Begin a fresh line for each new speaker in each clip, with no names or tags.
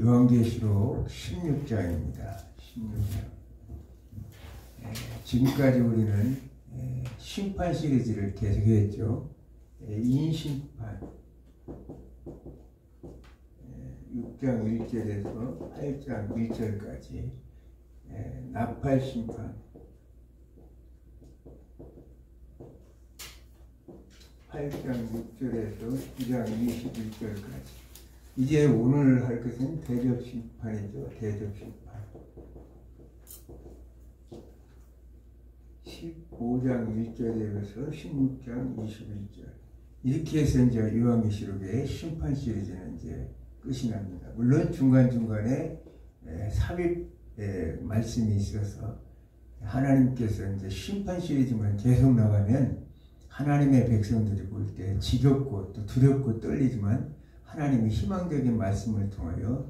요한계시록 16장입니다. 16장. 지금까지 우리는 심판 시리즈를 계속했죠. 인심판 6장 1절에서 8장 1절까지 나팔심판 8장 6절에서 9장 21절까지. 이제 오늘 할 것은 대접심판이죠. 대접심판 15장 1절에서 16장 21절. 이렇게 해서 이제 요한계시록의 심판 시리즈는 이제 끝이 납니다. 물론 중간중간에 삽입 말씀이 있어서 하나님께서 이제 심판 시리즈만 계속 나가면 하나님의 백성들이 볼 때 지겹고 또 두렵고 떨리지만 하나님이 희망적인 말씀을 통하여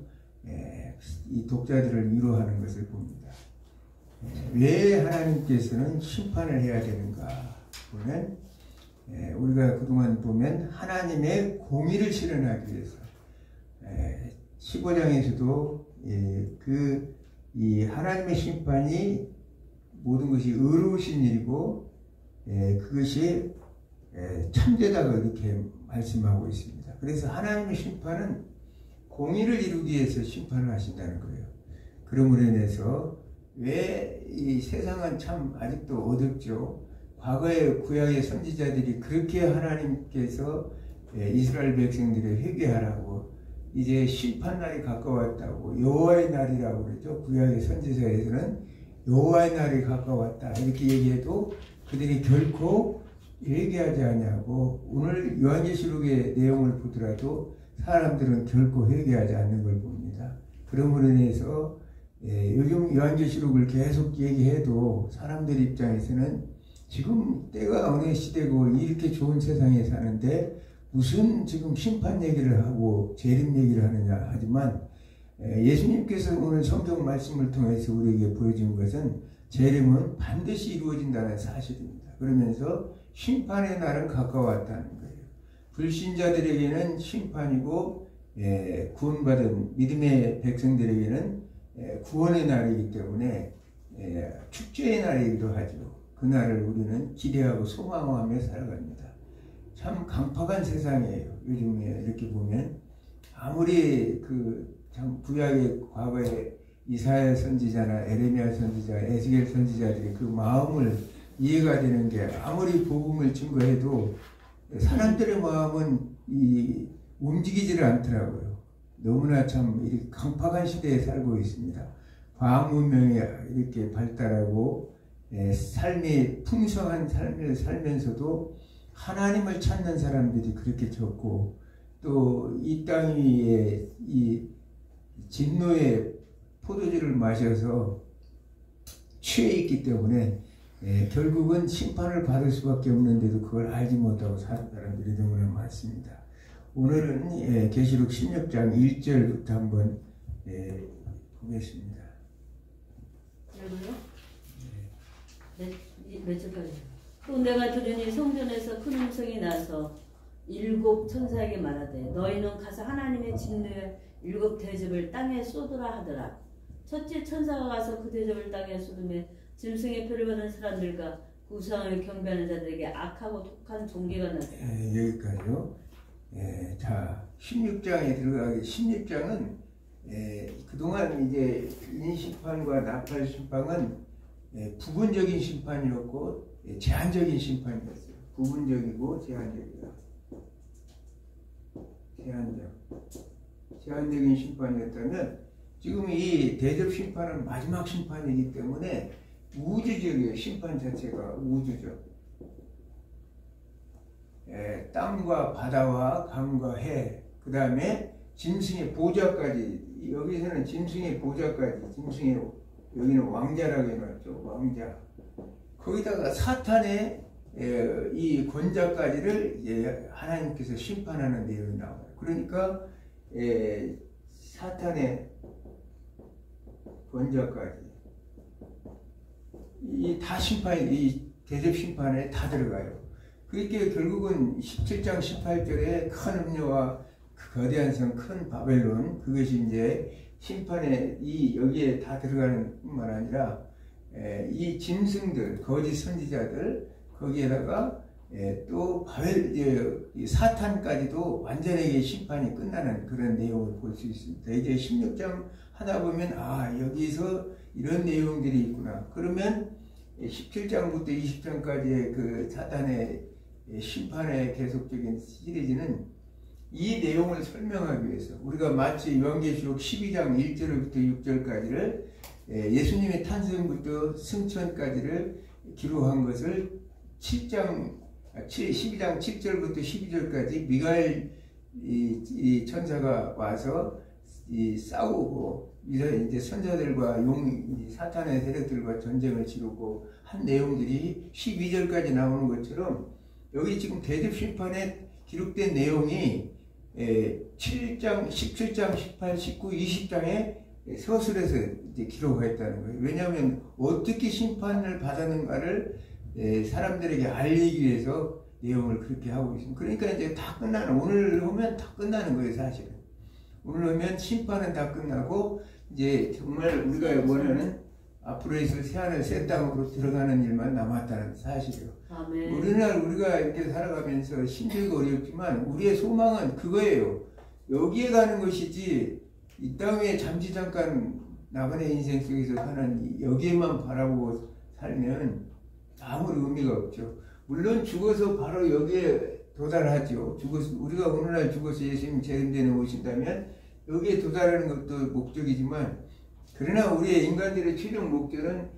이 독자들을 위로하는 것을 봅니다. 왜 하나님께서는 심판을 해야 되는가 보면 우리가 그동안 보면 하나님의 공의를 실현하기 위해서 15장에서도 이 하나님의 심판이 모든 것이 의로우신 일이고 그것이 참되다고 이렇게 말씀하고 있습니다. 그래서 하나님의 심판은 공의를 이루기 위해서 심판을 하신다는 거예요. 그러므로 인해서 왜 이 세상은 참 아직도 어둡죠. 과거의 구약의 선지자들이 그렇게 하나님께서 이스라엘 백성들을 회개하라고 이제 심판날이 가까웠다고 여호와의 날이라고 그러죠. 구약의 선지자에서는 여호와의 날이 가까웠다 이렇게 얘기해도 그들이 결코 회개하지 않냐고 오늘 요한계시록의 내용을 보더라도 사람들은 결코 회개하지 않는 걸 봅니다. 그러므로 인해서 요즘 요한계시록을 계속 얘기해도 사람들 입장에서는 지금 때가 어느 시대고 이렇게 좋은 세상에 사는데 무슨 지금 심판 얘기를 하고 재림 얘기를 하느냐 하지만 예수님께서 오늘 성경 말씀을 통해서 우리에게 보여준 것은 재림은 반드시 이루어진다는 사실입니다. 그러면서 심판의 날은 가까웠다는 거예요. 불신자들에게는 심판이고 구원받은 믿음의 백성들에게는 구원의 날이기 때문에 축제의 날이기도 하죠. 그날을 우리는 기대하고 소망하며 살아갑니다. 참 강팍한 세상이에요. 요즘에 이렇게 보면 아무리 참 구약의 과거에 이사야 선지자나 에레미야 선지자, 에스겔 선지자들이 그 마음을 이해가 되는 게 아무리 복음을 증거해도 사람들의 마음은 움직이지를 않더라고요. 너무나 참 이렇게 강팍한 시대에 살고 있습니다. 과학 문명이 이렇게 발달하고 삶이 풍성한 삶을 살면서도 하나님을 찾는 사람들이 그렇게 적고 또 이 땅 위에 이 진노의 포도주를 마셔서 취해 있기 때문에 결국은 심판을 받을 수밖에 없는데도 그걸 알지 못하고 사는 사람들이 너무나 많습니다. 오늘은 계시록 16장 1절부터 한번 보겠습니다.
여기요? 몇 절까지? 또 내가 들으니 성전에서 큰 음성이 나서 일곱 천사에게 말하되 너희는 가서 하나님의 진노의 일곱 대접을 땅에 쏟으라 하더라. 첫째 천사가 가서 그 대접을 땅에 쏟으며 짐승의 표를 받은 사람들과 그 우상을 경배하는 자들에게 악하고 독한 종기가 났다.
여기까지요. 자, 16장에 들어가기 16장은 그동안 이제 인심판과 나팔심판은 부분적인 심판이었고 제한적인 심판이었어요. 부분적이고 제한적인 심판이었다면 지금 이 대접 심판은 마지막 심판이기 때문에 우주적이에요. 심판 자체가 우주적. 땅과 바다와 강과 해, 그 다음에 짐승의 보좌까지, 여기서는 짐승의 보좌까지, 여기는 왕자라고 해놨죠. 왕자. 거기다가 사탄의 이 권자까지를 하나님께서 심판하는 내용이 나와요. 그러니까 사탄의 권자까지 이 다 이 대접 심판에 다 들어가요. 그렇게 결국은 17장 18절에 큰 음료와 그 거대한 성 큰 바벨론, 그것이 이제 심판에 여기에 다 들어가는 뿐만 아니라 이 짐승들, 거짓 선지자들, 거기에다가 또 이 사탄까지도 완전하게 심판이 끝나는 그런 내용을 볼 수 있습니다. 이제 16장 하다 보면 여기서 이런 내용들이 있구나. 그러면 17장부터 20장까지의 그 사탄의 심판의 계속적인 시리즈는 이 내용을 설명하기 위해서 우리가 마치 요한계시록 12장 1절부터 6절까지를 예수님의 탄생부터 승천까지를 기록한 것을 12장 7절부터 12절까지 미가엘 이 천사가 와서 싸우고 이제 선자들과 사탄의 세력들과 전쟁을 치르고 한 내용들이 12절까지 나오는 것처럼 여기 지금 대접 심판에 기록된 내용이 7장, 17장, 18, 19, 20장에 서술해서 이제 기록했다는 거예요. 왜냐하면 어떻게 심판을 받았는가를 사람들에게 알리기 위해서 내용을 그렇게 하고 있습니다. 그러니까 이제 다 오늘 오면 다 끝나는 거예요, 사실은. 오늘 오면 심판은 다 끝나고 이제 정말 우리가 원하는 앞으로 있을 새하늘 새 땅으로 들어가는 일만 남았다는 사실이에요.
아멘.
우리가 이렇게 살아가면서 힘들고 어렵지만 우리의 소망은 그거예요. 여기에 가는 것이지 이 땅에 잠시 잠깐 나만의 인생 속에서 사는 여기에만 바라보고 살면 아무런 의미가 없죠. 물론 죽어서 바로 여기에 도달하죠. 우리가 오늘날 죽어서 예수님 재림전에 오신다면 여기에 도달하는 것도 목적이지만, 그러나 우리의 인간들의 최종 목적은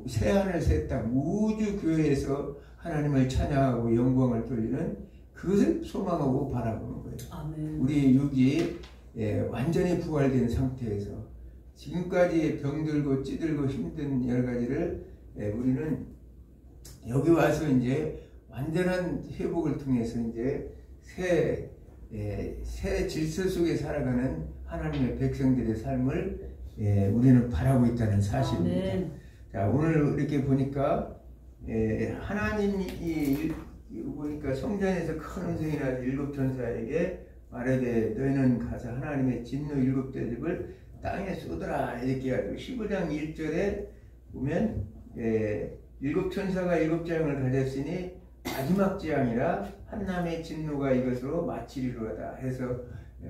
새하늘 새 땅 우주교회에서 하나님을 찬양하고 영광을 돌리는 그것을 소망하고 바라보는 거예요.
아멘.
우리 육이 완전히 부활된 상태에서 지금까지 병들고 찌들고 힘든 여러 가지를 우리는 여기 와서 이제 완전한 회복을 통해서 이제 새 질서 속에 살아가는 하나님의 백성들의 삶을 우리는 바라고 있다는 사실입니다.
아멘.
자, 오늘 이렇게 보니까 하나님이 보니까 성전에서 큰 음성이 나서 일곱 천사에게 말하되 너희는 가서 하나님의 진노 일곱 대접을 땅에 쏟으라 이렇게 하고 15장 1절에 보면 일곱 천사가 일곱 재앙을 가졌으니 마지막 재앙이라 한남의 진노가 이것으로 마치리로다 해서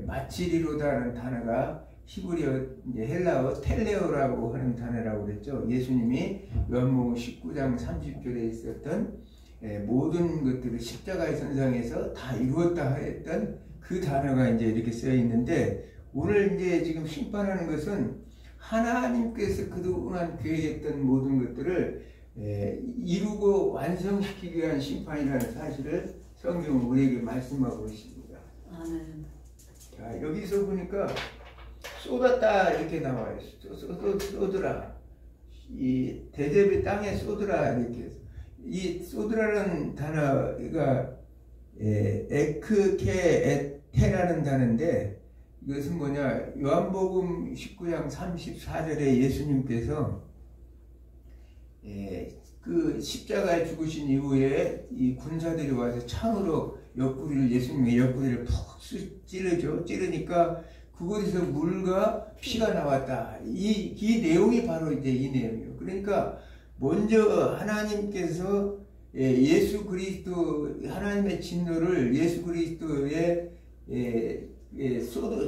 마치리로다는 단어가 히브리어 헬라어 텔레오라고 하는 단어라고 그랬죠. 예수님이 요한복음 19장 30절에 있었던 모든 것들을 십자가의 선상에서 다 이루었다 했던 그 단어가 이제 이렇게 쓰여 있는데, 오늘 이제 지금 심판하는 것은 하나님께서 그동안 계획했던 모든 것들을 이루고 완성시키기 위한 심판이라는 사실을 성경은 우리에게 말씀하고 있습니다.
아멘.
자, 여기서 보니까 쏟았다 이렇게 나와요. 쏟으라. 이 대접의 땅에 쏟으라 이렇게 해서 이 쏟으라는 단어가 에크케에테라는 단어인데, 이것은 뭐냐, 요한복음 19장 34절에 예수님께서 그 십자가에 죽으신 이후에 이 군사들이 와서 창으로 예수님의 옆구리를 푹 찌르죠. 찌르니까 그곳에서 물과 피가 나왔다. 이 내용이 바로 이제 이 내용이에요. 그러니까 먼저 하나님께서 예수 그리스도 하나님의 진노를 예수 그리스도의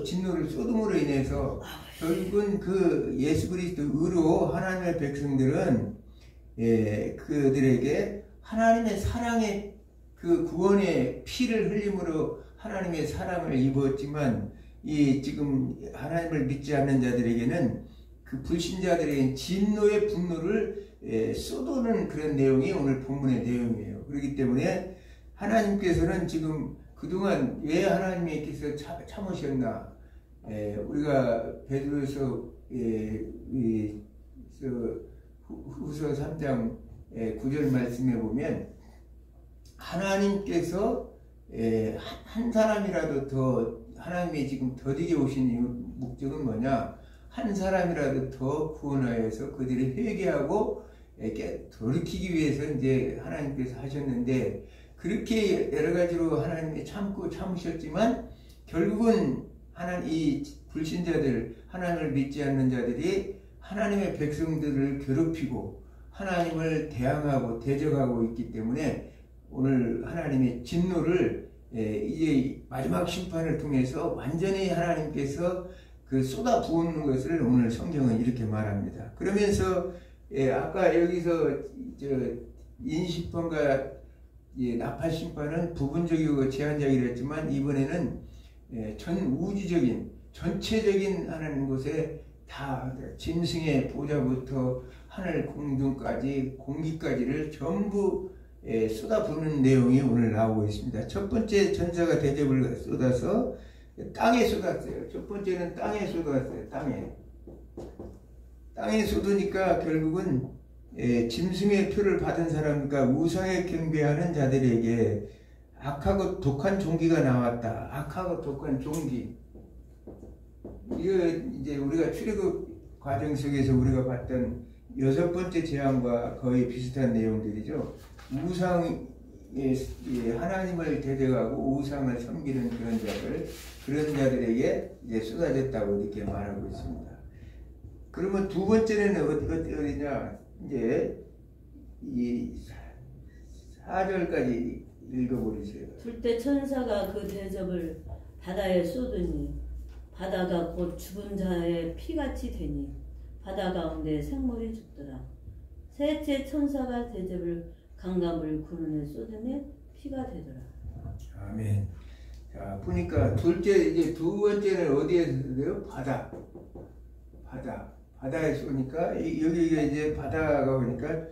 진노를 쏟음으로 인해서 결국은 그 예수 그리스도 의로 하나님의 백성들은 그들에게 하나님의 사랑의 그 구원의 피를 흘림으로 하나님의 사랑을 입었지만, 이 지금 하나님을 믿지 않는 자들에게는 그 불신자들에게는 진노의 분노를 쏟아는 그런 내용이 오늘 본문의 내용이에요. 그렇기 때문에 하나님께서는 지금 그동안 왜 하나님께서 참으셨나, 우리가 베드로서 후서 3장 9절 말씀에 보면 하나님께서 한 사람이라도 더 하나님이 지금 더디게 오신 이유 목적은 뭐냐, 한 사람이라도 더 구원하여서 그들이 회개하고 돌이키기 위해서 이제 하나님께서 하셨는데, 그렇게 여러 가지로 하나님이 참고 참으셨지만 결국은 이 불신자들, 하나님을 믿지 않는 자들이 하나님의 백성들을 괴롭히고 하나님을 대항하고 대적하고 있기 때문에 오늘 하나님의 진노를 이제 마지막 심판을 통해서 완전히 하나님께서 그 쏟아 부은 것을 오늘 성경은 이렇게 말합니다. 그러면서 아까 여기서 인심판과 나팔심판은 부분적이고 제한적이라 했지만 이번에는 전 우주적인 전체적인 하나님 곳에 다 짐승의 보좌부터 하늘 공중까지 공기까지를 전부 쏟아부는 내용이 오늘 나오고 있습니다. 첫 번째 전사가 대접을 쏟아서 땅에 쏟았어요. 첫 번째는 땅에 쏟았어요. 땅에 쏟으니까 결국은 짐승의 표를 받은 사람과 우상에 경배하는 자들에게 악하고 독한 종기가 나왔다. 악하고 독한 종기. 이거 이제 우리가 출애굽 과정 속에서 우리가 봤던 6번째 재앙과 거의 비슷한 내용들이죠. 하나님을 대적하고 우상을 섬기는 그런 자들에게 이제 쏟아졌다고 이렇게 말하고 있습니다. 그러면 두 번째는 어디냐? 이제 이 4절까지 읽어버리세요.
둘째 천사가 그 대접을 바다에 쏟으니 바다가 곧 죽은 자의 피같이 되니 바다 가운데 생물이 죽더라. 셋째 천사가 대접을 강가물 근원에 쏟으니 피가 되더라.
아멘. 자, 보니까 이제 두 번째는 어디에서 돼요? 바다에 쏘니까 여기가 이제 바다가 오니까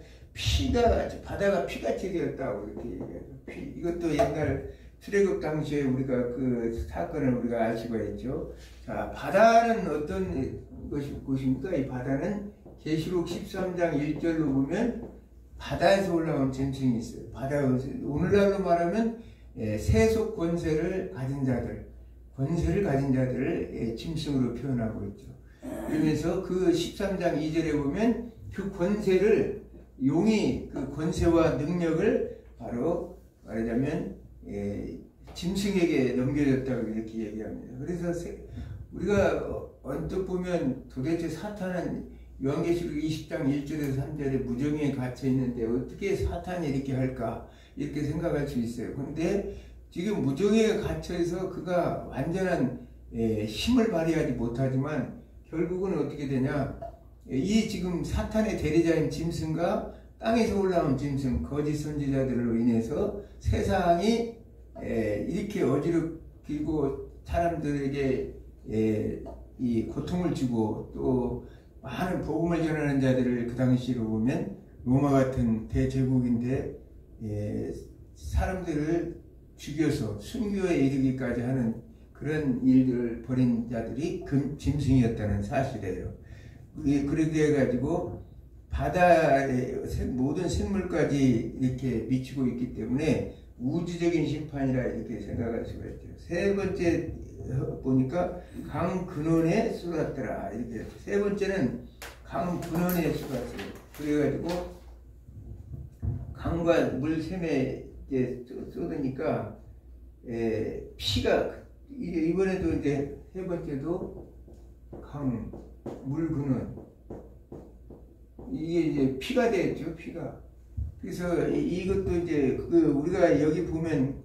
바다가 피같이 되었다고 이렇게 얘기해요. 이것도 옛날 출애굽 당시에 우리가 그 사건을 우리가 알 수가 있죠. 자, 바다는 어떤 곳입니까? 이 바다는 계시록 13장 1절로 보면 바다에서 올라온 짐승이 있어요. 오늘날로 말하면 세속 권세를 가진 자들을 짐승으로 표현하고 있죠. 그러면서 그 13장 2절에 보면 그 권세를 용이 그 권세와 능력을 바로 말하자면 짐승에게 넘겨졌다고 이렇게 얘기합니다. 그래서 우리가 언뜻 보면 도대체 사탄은 요한계시록 20장 1절에서 3절에 무정에 갇혀 있는데 어떻게 사탄이 이렇게 할까 이렇게 생각할 수 있어요. 그런데 지금 무정에 갇혀서 그가 완전한 힘을 발휘하지 못하지만 결국은 어떻게 되냐, 이 지금 사탄의 대리자인 짐승과 땅에서 올라온 짐승 거짓 선지자들로 인해서 세상이 이렇게 어지럽히고 사람들에게 이 고통을 주고 또 많은 복음을 전하는 자들을 그 당시로 보면 로마 같은 대제국인데 사람들을 죽여서 순교에 이르기까지 하는 그런 일들을 벌인 자들이 짐승이었다는 사실이에요. 그렇게 해가지고 바다의 모든 생물까지 이렇게 미치고 있기 때문에 우주적인 심판이라 이렇게 생각할 수가 있죠. 세 번째 보니까 강 근원에 쏟았더라 이렇게. 세 번째는 강 근원에 쏟았어요. 그래가지고 강과 물샘에 이제 쏟으니까 피가 이번에도 이제 세 번째도 강 물 근원 이게 이제 피가 됐죠. 피가. 그래서 이것도 이제 우리가 여기 보면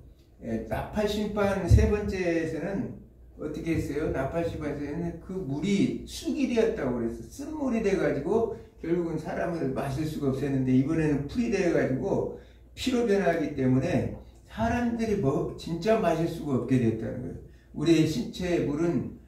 나팔 심판 세 번째에서는 어떻게 했어요? 나팔 심판에서는 그 물이 쑥이 되었다고 그랬어. 쓴물이 돼가지고 결국은 사람을 마실 수가 없었는데 이번에는 풀이 돼가지고 피로 변하기 때문에 사람들이 진짜 마실 수가 없게 됐다는 거예요. 우리의 신체의 물은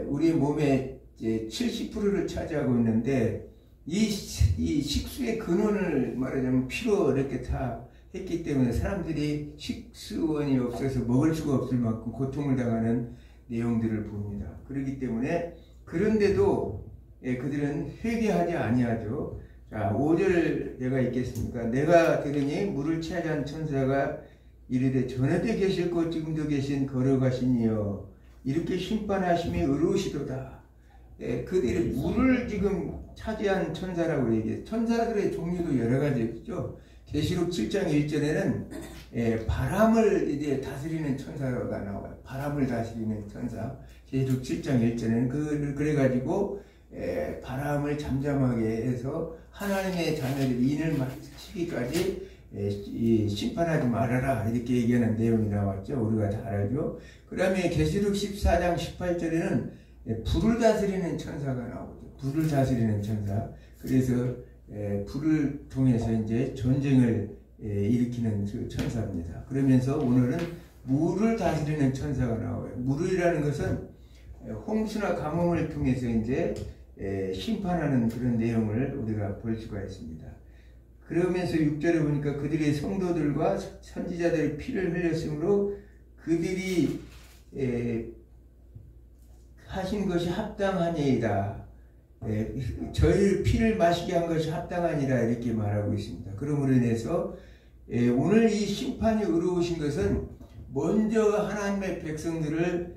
우리 몸의 70%를 차지하고 있는데 이 식수의 근원을 말하자면 피로 이렇게 다 했기 때문에 사람들이 식수원이 없어서 먹을 수가 없을 만큼 고통을 당하는 내용들을 봅니다. 그렇기 때문에 그런데도 그들은 회개하지 아니하죠. 자, 5절 내가 읽겠습니까? 내가 들으니 물을 차지한 천사가 이르되 전에도 계셨고 지금도 계신 거룩하시니여 이렇게 심판하심이 의로우시도다. 그들이 물을 지금 차지한 천사라고 얘기해요. 천사들의 종류도 여러 가지 있죠. 계시록 7장 1절에는 바람을 이제 다스리는 천사가 나와요. 바람을 다스리는 천사. 계시록 7장 1절에는 그래가지고 바람을 잠잠하게 해서 하나님의 자녀들 인을 마치기까지 심판하지 말아라 이렇게 얘기하는 내용이 나왔죠. 우리가 다 알죠. 그 다음에 계시록 14장 18절에는 불을 다스리는 천사가 나오죠. 불을 다스리는 천사. 그래서 불을 통해서 이제 전쟁을 일으키는 그 천사입니다. 그러면서 오늘은 물을 다스리는 천사가 나와요. 물이라는 것은 홍수나 가뭄을 통해서 이제 심판하는 그런 내용을 우리가 볼 수가 있습니다. 그러면서 6절에 보니까 그들의 성도들과 선지자들의 피를 흘렸으므로 그들이 하신 것이 합당하니이다. 저희 피를 마시게 한 것이 합당하니라 이렇게 말하고 있습니다. 그러므로 인해서 오늘 이 심판이 의로우신 것은 먼저 하나님의 백성들을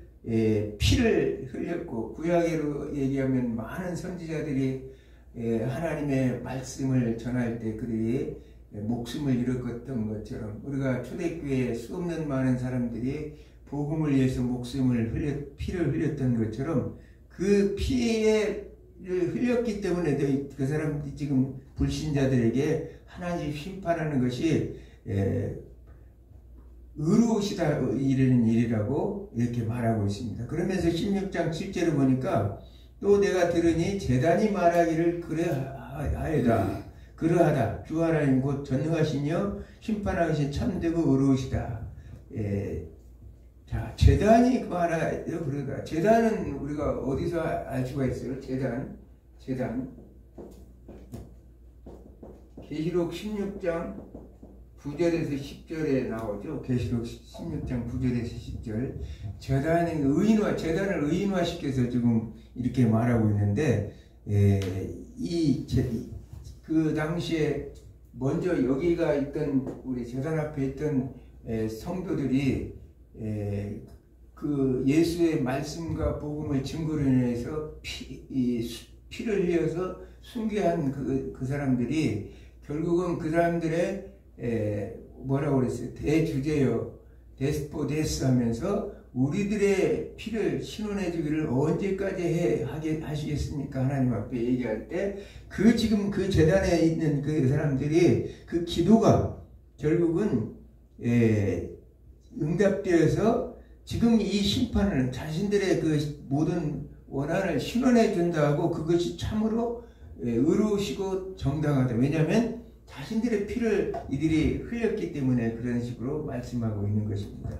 피를 흘렸고, 구약으로 얘기하면 많은 선지자들이 하나님의 말씀을 전할 때 그들이 목숨을 잃었던 것처럼 우리가 초대교회에 수없는 많은 사람들이 복음을 위해서 피를 흘렸던 것처럼 그 피를 흘렸기 때문에 그 사람들이 지금 불신자들에게 하나님 심판하는 것이 의로우시다 이르는 일이라고 이렇게 말하고 있습니다. 그러면서 16장 7절을 보니까 또 내가 들으니 제단이 말하기를 그러하다 주 하나님 곧 전능하시며 심판하신 참되고 의로우시다. 자, 제단이 말하여 그러다. 제단은 우리가 어디서 알 수가 있어요? 제단 계시록 16장 9절에서 10절에 나오죠. 계시록 16장 9절에서 10절. 제단을 의인화시켜서 지금 이렇게 말하고 있는데, 그 당시에 먼저 여기가 있던, 우리 제단 앞에 있던 성도들이 그 예수의 말씀과 복음을 증거로 인해서 피를 흘려서 순교한 그 사람들이 결국은 그 사람들의 뭐라고 그랬어요? 대주제여 데스포데스 하면서 우리들의 피를 신원해 주기를 언제까지 하게 하시겠습니까? 하나님 앞에 얘기할 때 지금 그 제단에 있는 그 사람들이 그 기도가 결국은 응답되어서 지금 이 심판을 자신들의 그 모든 원한을 신원해 준다고 그것이 참으로 의로우시고 정당하다. 왜냐하면 자신들의 피를 이들이 흘렸기 때문에 그런 식으로 말씀하고 있는 것입니다.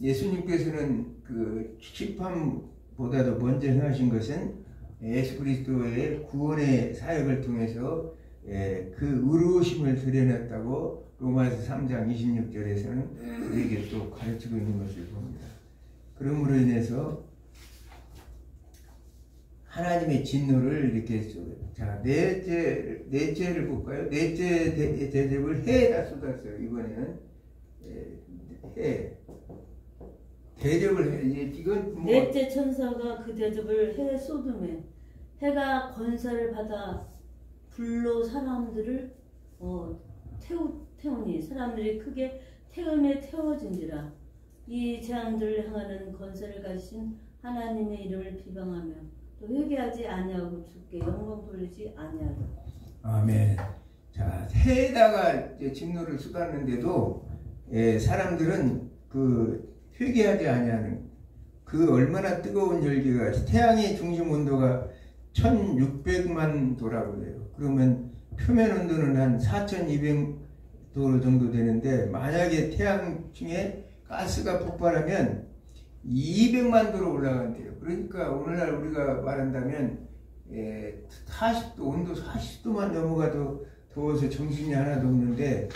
예수님께서는 그 심판보다도 먼저 행하신 것은 예수 그리스도의 구원의 사역을 통해서 그 의로우심을 드러냈다고 로마서 3장 26절에서는 우리에게 또 가르치고 있는 것을 봅니다. 그러므로 인해서 하나님의 진노를 이렇게 쏟아요. 자, 넷째를 볼까요? 넷째 대접을 해에다 쏟았어요. 이번에는 대접을 해. 이건 뭐
넷째 천사가 그 대접을 해에 쏟음에 해가 권세를 받아 불로 사람들을 태우니 사람들이 크게 태음에 태워진지라. 이 재앙들을 향하는 권세를 가지신 하나님의 이름을 비방하며 또 회개하지 아니하고 주께 영광 돌리지 아니하라.
아멘. 자, 해에다가 이제 진노를 쏟았는데도 사람들은 그 회개하지 아니하는 그 얼마나 뜨거운 열기가, 태양의 중심 온도가 1600만 도라고 해요. 그러면 표면 온도는 한 4200도 정도 되는데 만약에 태양층에 가스가 폭발하면 200만 도로 올라간대요. 그러니까 오늘날 우리가 말한다면 40도, 온도 40도만 넘어가도 더워서 정신이 하나도 없는데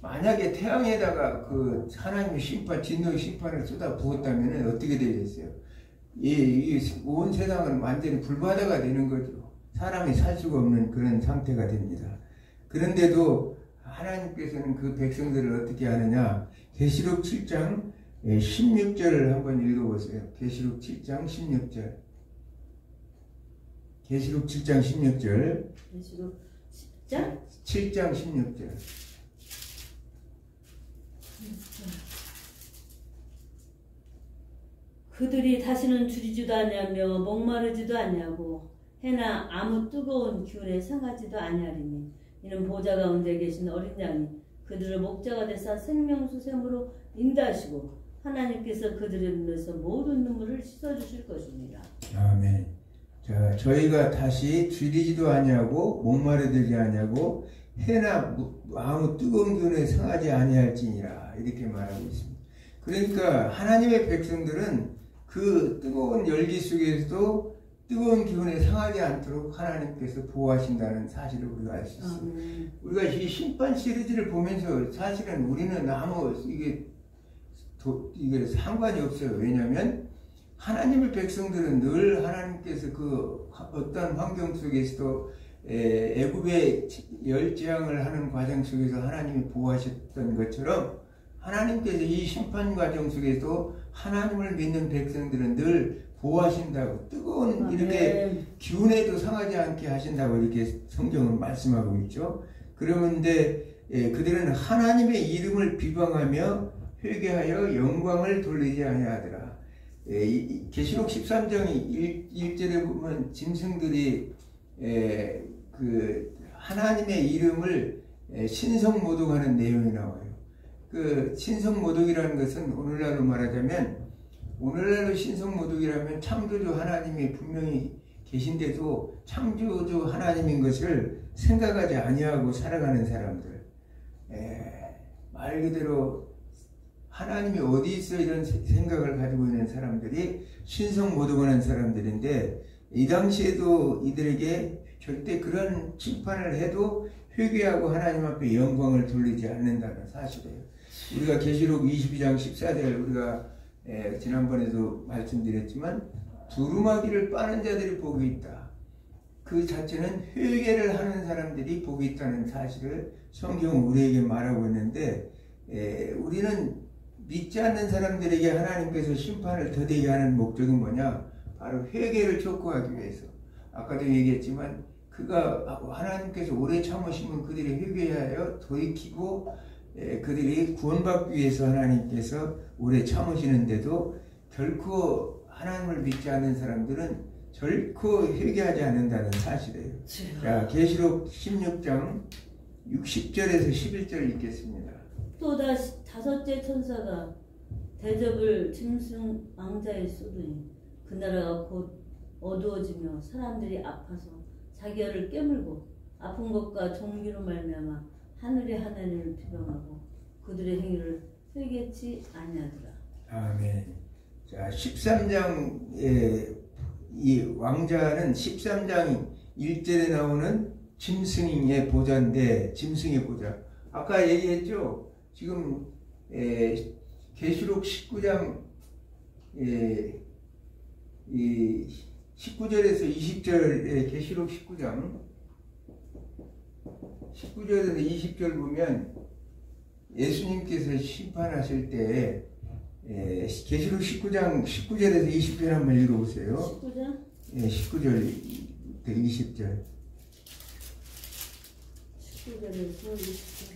만약에 태양에다가 그 하나님의 심판, 진노의 심판을 쏟아 부었다면 어떻게 되겠어요? 온 세상은 완전히 불바다가 되는 거죠. 사람이 살 수가 없는 그런 상태가 됩니다. 그런데도 하나님께서는 그 백성들을 어떻게 하느냐? 계시록 7장 16절을 한번 읽어보세요. 계시록 7장 16절. 계시록 7장 16절.
계시록 자?
7장 16절.
그들이 다시는 줄이지도 아니하며 목마르지도 아니하고 해나 아무 뜨거운 기운에 상하지도 아니하리니 이는 보좌 가운데 계신 어린 양이 그들을 목자가 되사 생명수샘으로 인도하시고 하나님께서 그들의 눈에서 모든 눈물을 씻어주실 것입니다.
아멘. 자, 저희가 다시 줄이지도 아니하고 목마르지 아니하고 해나 아무 뜨거운 기운에 상하지 아니할지니라 이렇게 말하고 있습니다. 그러니까 하나님의 백성들은 그 뜨거운 열기 속에서도 뜨거운 기운에 상하지 않도록 하나님께서 보호하신다는 사실을 우리가 알 수 있습니다. 우리가 이 심판 시리즈를 보면서 사실은 우리는 아무 이게 상관이 없어요. 왜냐하면 하나님의 백성들은 늘 하나님께서 그 어떤 환경 속에서도 애굽의 열재앙을 하는 과정 속에서 하나님이 보호하셨던 것처럼 하나님께서 이 심판 과정 속에서 하나님을 믿는 백성들은 늘 보호하신다고 뜨거운 이렇게 기운에도 상하지 않게 하신다고 이렇게 성경은 말씀하고 있죠. 그런데 그들은 하나님의 이름을 비방하며 회개하여 영광을 돌리지 아니하더라. 계시록 13장 1절에 보면 짐승들이 그 하나님의 이름을 신성모독하는 내용이 나와요. 그 신성모독이라는 것은 오늘날로 말하자면 오늘날로 신성모독이라면 창조주 하나님이 분명히 계신데도 창조주 하나님인 것을 생각하지 아니하고 살아가는 사람들, 말 그대로 하나님이 어디 있어 이런 생각을 가지고 있는 사람들이 신성모독하는 사람들인데 이 당시에도 이들에게 절대 그런 심판을 해도 회개하고 하나님 앞에 영광을 돌리지 않는다는 사실이에요. 우리가 계시록 22장 14절 우리가 지난번에도 말씀드렸지만 두루마기를 빠는 자들이 복이 있다. 그 자체는 회개를 하는 사람들이 복이 있다는 사실을 성경은 우리에게 말하고 있는데 우리는 믿지 않는 사람들에게 하나님께서 심판을 더디게 하는 목적은 뭐냐? 바로 회개를 촉구하기 위해서. 아까도 얘기했지만 그가 하나님께서 오래 참으시면 그들이 회개하여 돌이키고 그들이 구원받기 위해서 하나님께서 오래 참으시는데도 결코 하나님을 믿지 않는 사람들은 결코 회개하지 않는다는 사실이에요. 자, 계시록 16장 60절에서 11절 읽겠습니다.
또 다섯째 천사가 대접을 짐승 왕자에 쏟으니 그 나라가 곧 어두워지며 사람들이 아파서 자기 혀를 깨물고 아픈 것과 종기로 말미암아 하늘의 하나님을 비방하고 그들의 행위를 회개치 아니하더라. 아멘.
자, 13장의 이 왕자는 13장 1절에 나오는 짐승의 보좌인데 짐승의 보좌. 아까 얘기했죠. 지금 계시록 19장 19절에서 20절에 계시록 19절에서 20절 보면 예수님께서 심판하실 때 계시록 19장 19절에서 20절 한번 읽어보세요.
19장?
19절부터 20절.
19절에서 20절.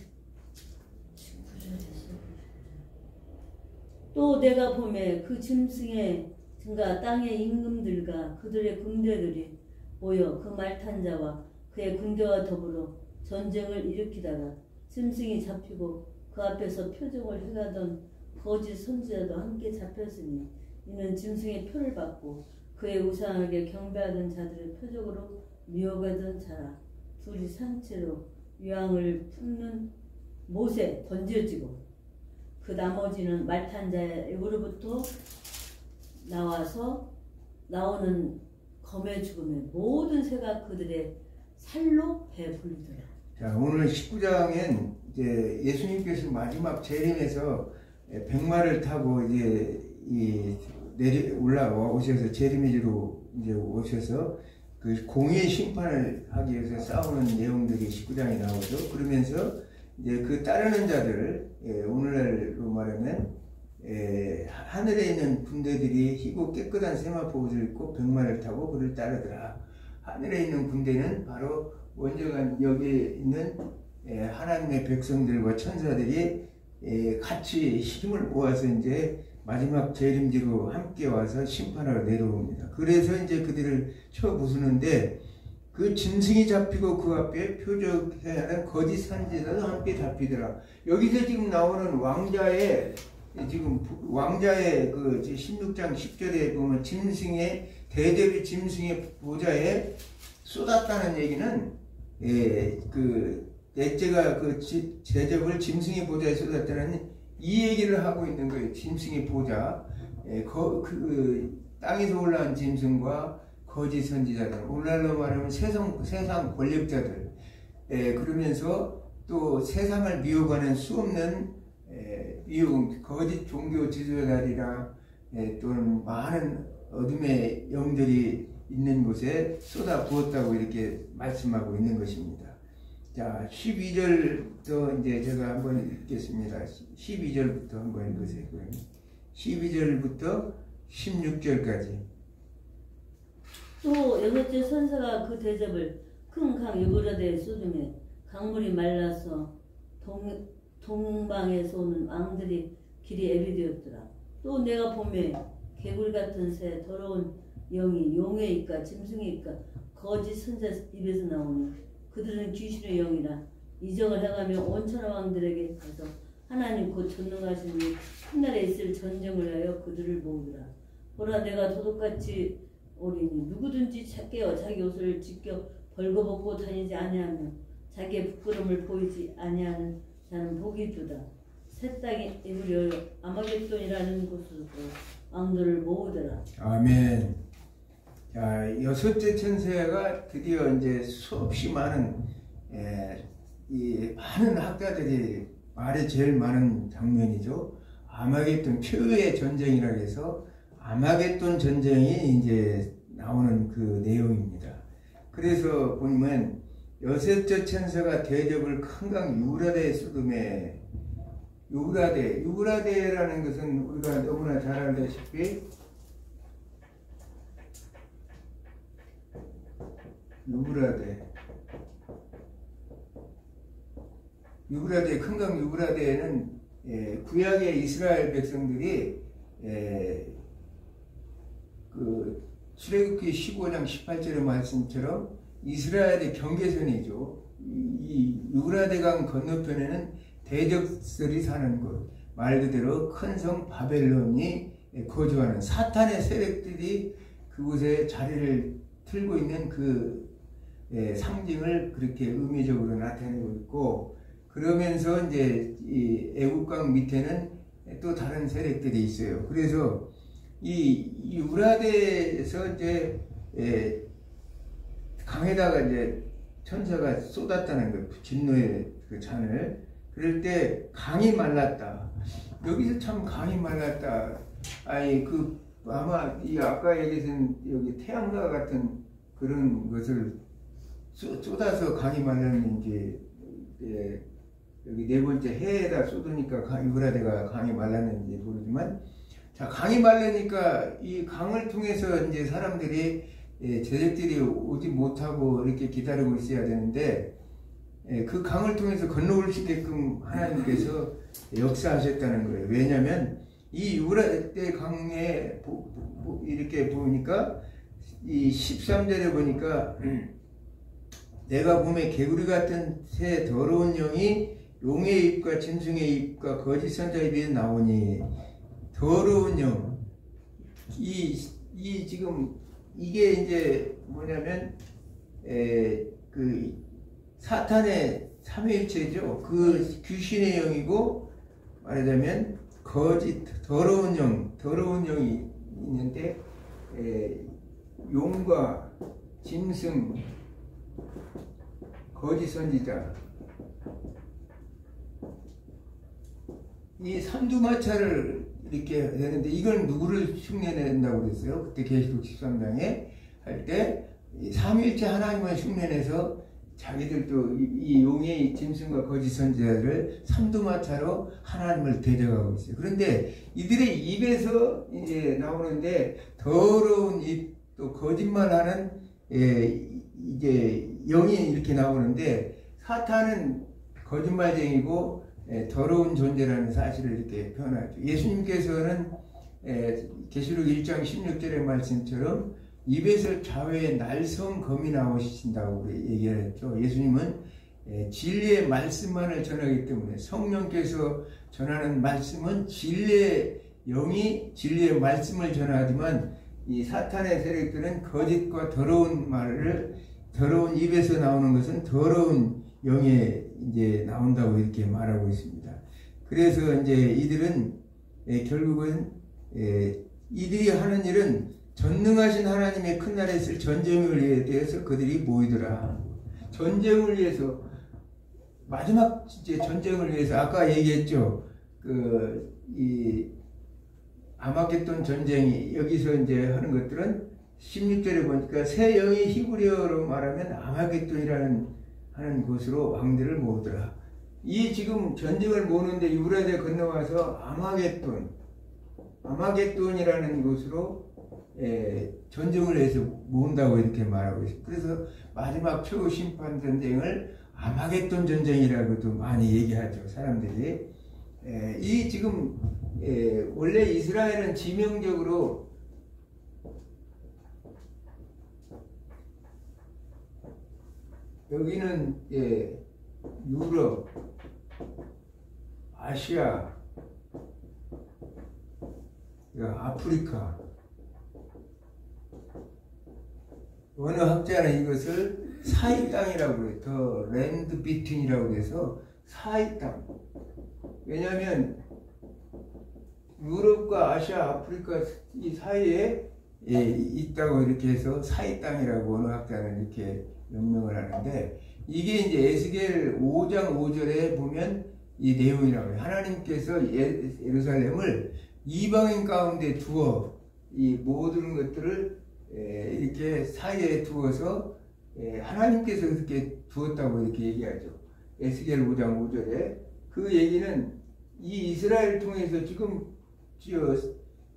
또 내가 보매 그 짐승의 등과 땅의 임금들과 그들의 군대들이 모여 그 말 탄 자와 그의 군대와 더불어 전쟁을 일으키다가 짐승이 잡히고 그 앞에서 표적을 행하던 거짓 선지자도 함께 잡혔으니 이는 짐승의 표를 받고 그의 우상에게 경배하던 자들의 표적으로 미혹하던 자라. 둘이 산채로 유황을 품는 못에 던져지고 그 나머지는 말 탄 자의 입으로부터 나오는 검의 죽음에 모든 새가 그들의 살로 배불리더라.
자, 오늘 19장엔 이제 예수님께서 마지막 재림에서 백마를 타고 이제 올라오셔서 재림의지로 이제 오셔서 그 공의 심판을 하기 위해서 싸우는 내용들이 19장에 나오죠. 그러면서 이제 그 따르는 자들, 오늘날로 말하면 하늘에 있는 군대들이 희고 깨끗한 세마포 옷을 입고 백마를 타고 그를 따르더라. 하늘에 있는 군대는 바로 원정한 여기에 있는 하나님의 백성들과 천사들이 같이 힘을 모아서 이제 마지막 재림지로 함께 와서 심판하러 내려옵니다. 그래서 이제 그들을 쳐 부수는데 그 짐승이 잡히고 그 앞에 표적해야 하는 거짓 선지자도 함께 잡히더라. 여기서 지금 나오는 왕자의 그 16장 10절에 보면 짐승의 대접이 짐승의 보좌에 쏟았다는 얘기는 그 넷째가 그 대접을 짐승의 보좌에 쏟았다는 이 얘기를 하고 있는 거예요. 짐승의 보좌, 땅에서 올라온 짐승과 거짓 선지자들, 오늘날로 말하면 세상 권력자들, 그러면서 또 세상을 미혹하는 수 없는 거짓 종교 지도자들이나 또는 많은 어둠의 영들이 있는 곳에 쏟아 부었다고 이렇게 말씀하고 있는 것입니다. 자, 12절부터 이제 제가 한번 읽겠습니다. 12절부터 한번 읽으세요. 12절부터 16절까지.
또 여섯째 천사가 그 대접을 큰 강 유브라데에 쏟으며 강물이 말라서 동방에서 오는 왕들이 길이 애비되었더라. 또 내가 보매 개구리 같은 새 더러운 영이 용의 입과 짐승의 입과 거짓 선자 입에서 나오니 그들은 귀신의 영이라 이정을 해가며 온 천하 왕들에게 가서 하나님 곧 전능하신 이 훗날에 있을 전쟁을 하여 그들을 모으더라. 보라, 내가 도둑같이 오리니 누구든지 깨어 자기 옷을 지켜 벌거벗고 다니지 아니하며 자기의 부끄러움을 보이지 아니하는 자는 복이 두다. 새 땅에 이르려 아마겟돈이라는 곳으로 왕들을 모으더라.
아멘. 자, 여섯째 천사가 드디어 이제 수없이 많은 이 많은 학자들이 말이 제일 많은 장면이죠. 아마겟돈 최후의 전쟁이라고 해서 아마겟돈 전쟁이 이제 나오는 그 내용입니다. 그래서 보면 여섯째 천사가 대접을 큰 강 유브라데에 쏟음에 유브라데라는 것은 우리가 너무나 잘 알다시피 유브라데 큰 강 유브라데에는 구약의 이스라엘 백성들이 그 출애굽기 15장 18절의 말씀처럼 이스라엘의 경계선이죠. 이 유브라데강 건너편에는 대적들이 사는 곳, 말 그대로 큰 성 바벨론이 거주하는 사탄의 세력들이 그곳에 자리를 틀고 있는 그 상징을 그렇게 의미적으로 나타내고 있고, 그러면서 이제 이 애국강 밑에는 또 다른 세력들이 있어요. 그래서 이 유브라데에서 이제 강에다가 이제 천사가 쏟았다는 거예요. 진노의 그 잔을. 그럴 때 강이 말랐다. 여기서 참 강이 말랐다. 아니 아마 이 아까 얘기했던 여기 태양과 같은 그런 것을 쏟아서 강이 말랐는지, 여기 네 번째 해에다 쏟으니까 유브라데가 강이 말랐는지 모르지만, 자, 강이 말르니까 이 강을 통해서 이제 사람들이 제적들이 오지 못하고 이렇게 기다리고 있어야 되는데, 그 강을 통해서 건너올 수 있게끔 하나님께서 역사하셨다는 거예요. 왜냐하면 이 유브라데 강에 이렇게 보니까 이 13절에 보니까 내가 보면 개구리 같은 새 더러운 영이 용의 입과 짐승의 입과 거짓 선자 입에 나오니, 더러운 영, 지금 이게 이제 뭐냐면 그 사탄의 삼위일체죠. 그 귀신의 영이고, 말하자면 더러운 영이 있는데, 용과 짐승, 거짓 선지자, 이 삼두마차를 이렇게 되는데, 이걸 누구를 흉내낸다고 그랬어요? 그때 계시록 13장에 할 때 삼위일체 하나님을 흉내내서 자기들도 이 용의 짐승과 거짓 선지자를 삼두마차로 하나님을 대적하고 있어요. 그런데 이들의 입에서 이제 나오는데 더러운 입, 또 거짓말하는 이제 영이 이렇게 나오는데 사탄은 거짓말쟁이고 더러운 존재라는 사실을 이렇게 표현하죠. 예수님께서는 계시록 1장 16절의 말씀처럼 입에서 좌우에 날성 검이 나오신다고 얘기했죠. 예수님은 진리의 말씀만을 전하기 때문에 성령께서 전하는 말씀은 진리의 영이 진리의 말씀을 전하지만 이 사탄의 세력들은 거짓과 더러운 말을 더러운 입에서 나오는 것은 더러운 영에 이제 나온다고 이렇게 말하고 있습니다. 그래서 이제 이들은 결국은 이들이 하는 일은 전능하신 하나님의 큰 나라에 있을 전쟁을 위해서 그들이 모이더라. 전쟁을 위해서 마지막 이제 전쟁을 위해서 아까 얘기했죠. 이 아마겟돈 전쟁이 여기서 이제 하는 것들은 16절에 보니까 새 영이 히브리어로 말하면 아마겟돈이라는 하는 곳으로 왕들을 모으더라. 이 지금 전쟁을 모으는데 유브라데 건너와서 아마겟돈이라는 곳으로 전쟁을 해서 모은다고 이렇게 말하고 있습니다. 그래서 마지막 최후 심판 전쟁을 아마겟돈 전쟁이라고도 많이 얘기하죠. 사람들이. 이 지금 원래 이스라엘은 지명적으로 여기는 유럽, 아시아, 아프리카. 어느 학자는 이것을 사이 땅이라고 해요. 더 랜드 비트윈이라고 해서 사이 땅. 왜냐하면 유럽과 아시아, 아프리카 이 사이에 있다고 이렇게 해서 사이 땅이라고 어느 학자는 이렇게 명명을 하는데, 이게 이제 에스겔 5장 5절에 보면 이 내용이라고 해요. 하나님께서 예루살렘을 이방인 가운데 두어 이 모든 것들을 이렇게 사이에 두어서 하나님께서 그렇게 두었다고 이렇게 얘기하죠. 에스겔 5장 5절에. 그 얘기는 이 이스라엘 통해서 지금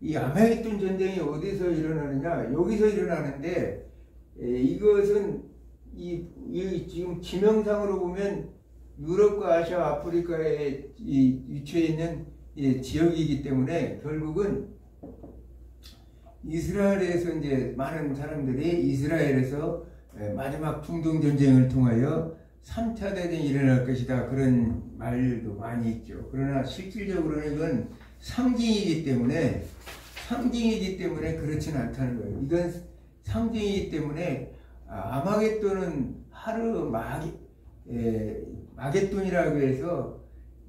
이 아마겟돈 전쟁이 어디서 일어나느냐, 여기서 일어나는데, 이것은 이 지금 지명상으로 보면 유럽과 아시아, 아프리카에 위치해 있는 지역이기 때문에 결국은 이스라엘에서 이제 많은 사람들이 이스라엘에서 마지막 중동 전쟁을 통하여 3차 대전이 일어날 것이다, 그런 말도 많이 있죠. 그러나 실질적으로는 이건 상징이기 때문에 그렇지는 않다는 거예요. 이건 상징이기 때문에 아마겟돈은 하루 마겟돈이라고 해서